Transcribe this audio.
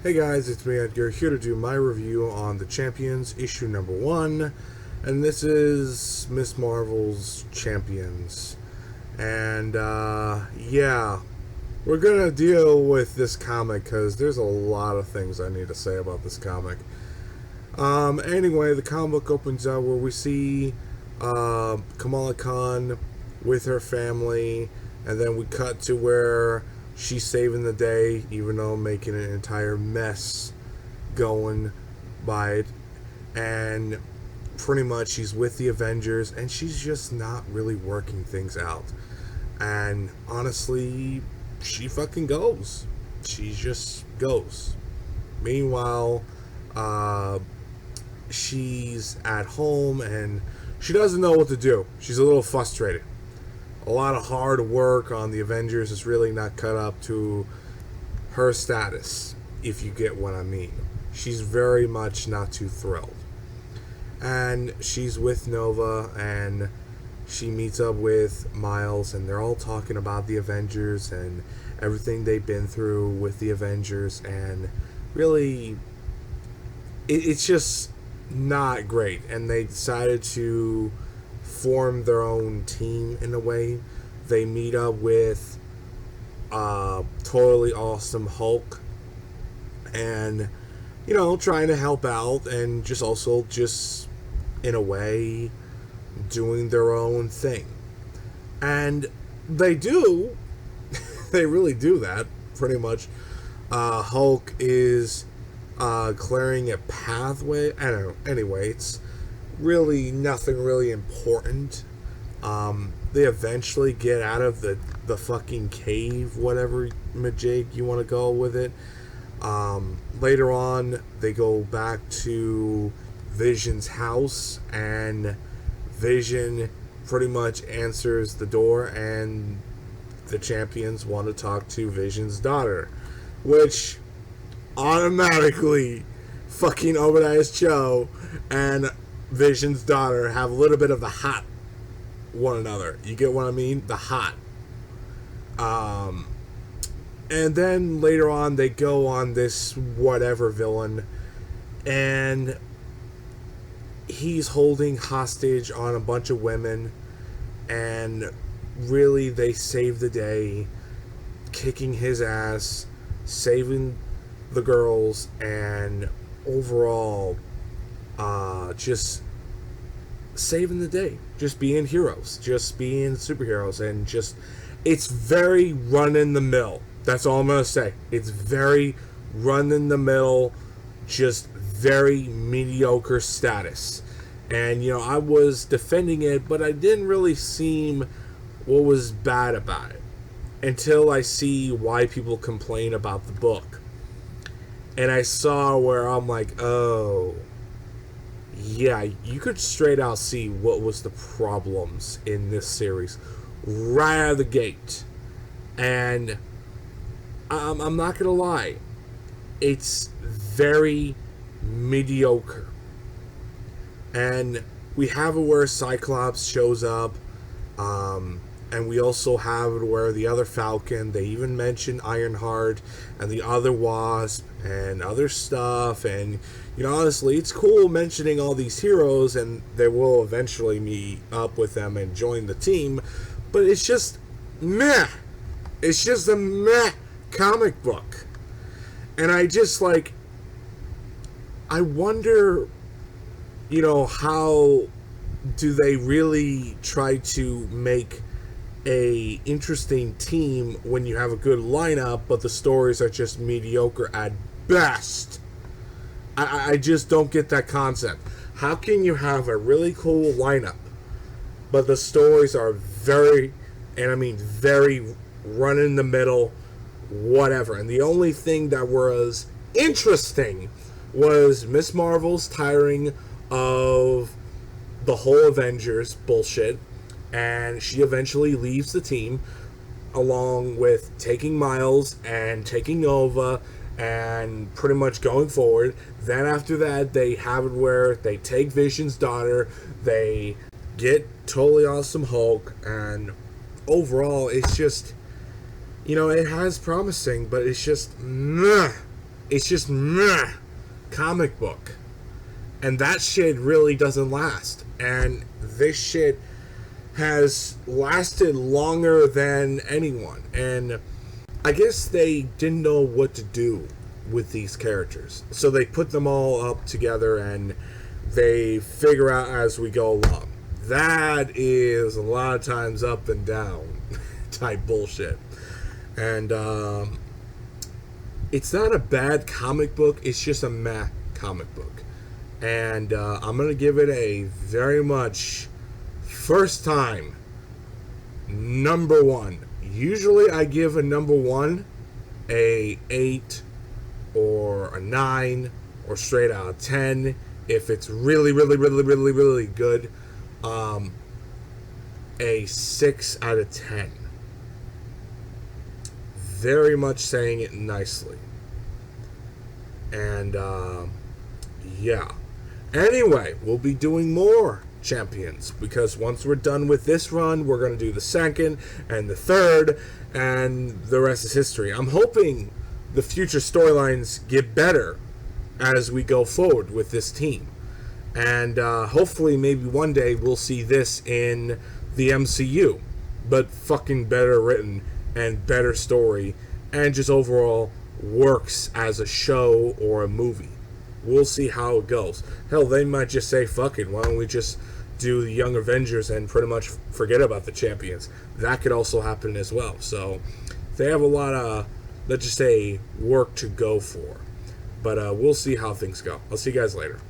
Hey guys, it's me Edgar here to do my review on The Champions issue number 1, and this is Miss Marvel's Champions. And yeah, we're gonna deal with this comic because there's a lot of things I need to say about this comic. Anyway, the comic book opens up where we see Kamala Khan with her family, and then we cut to where she's saving the day, even though making an entire mess going by it. And pretty much she's with the Avengers, and she's just not really working things out. And honestly, she fucking goes. She just goes. Meanwhile, she's at home, and she doesn't know what to do. She's a little frustrated. A lot of hard work on the Avengers is really not cut up to her status, if you get what I mean. She's very much not too thrilled. And she's with Nova, and she meets up with Miles, and they're all talking about the Avengers and everything they've been through with the Avengers, and really, it's just not great. And they decided to form their own team in a way. They meet up with Totally Awesome Hulk, and trying to help out, and just in a way doing their own thing. And they do they really do that pretty much. Hulk is clearing a pathway. I don't know. Anyway, it's really nothing really important. They eventually get out of the fucking cave, whatever majig you want to go with it. Later on, they go back to Vision's house, and Vision pretty much answers the door, and the Champions want to talk to Vision's daughter, which automatically fucking Obadiah Cho and Vision's daughter have a little bit of the hot one another. You get what I mean? The hot. And then later on, they go on this whatever villain, and he's holding hostage on a bunch of women, and really they save the day, kicking his ass, saving the girls, and overall just saving the day, just being heroes, just being superheroes, and just, it's very run in the mill. That's all I'm gonna say. It's very run in the mill, just very mediocre status. And I was defending it, but I didn't really seem what was bad about it until I see why people complain about the book. And I saw where I'm like, oh yeah, you could straight out see what was the problems in this series right out of the gate. And I'm not gonna lie, it's very mediocre. And we have it where Cyclops shows up, and we also have it where the other Falcon, they even mention Ironheart and the other Wasp and other stuff. And honestly, it's cool mentioning all these heroes, and they will eventually meet up with them and join the team, but it's just meh. It's just a meh comic book. And I just I wonder, how do they really try to make a interesting team when you have a good lineup, but the stories are just mediocre at best? I just don't get that concept. How can you have a really cool lineup, but the stories are very, and I mean very, run in the middle, whatever? And the only thing that was interesting was Miss Marvel's tiring of the whole Avengers bullshit, and she eventually leaves the team, along with taking Miles and taking Nova and pretty much going forward. Then after that, they have it where they take Vision's daughter, they get Totally Awesome Hulk, and overall it's just, it has promising, but it's just meh. It's just meh, comic book. And that shit really doesn't last. And this shit has lasted longer than anyone. And I guess they didn't know what to do with these characters. So they put them all up together and they figure out as we go along. That is a lot of times up and down type bullshit. And it's not a bad comic book, it's just a meh comic book. And I'm going to give it a very much first time number one. Usually I give a number one a 8 or a 9 or straight out of 10 if it's really, really, really, really, really good. A 6 out of 10. Very much saying it nicely. And yeah. Anyway, we'll be doing more Champions, because once we're done with this run, we're going to do the second and the third, and the rest is history. I'm hoping the future storylines get better as we go forward with this team. And hopefully maybe one day we'll see this in the MCU, but fucking better written and better story, and just overall works as a show or a movie. We'll see how it goes. Hell, they might just say, fuck it, why don't we just do the Young Avengers and pretty much forget about the Champions. That could also happen as well. So they have a lot of, let's just say, work to go for. But we'll see how things go. I'll see you guys later.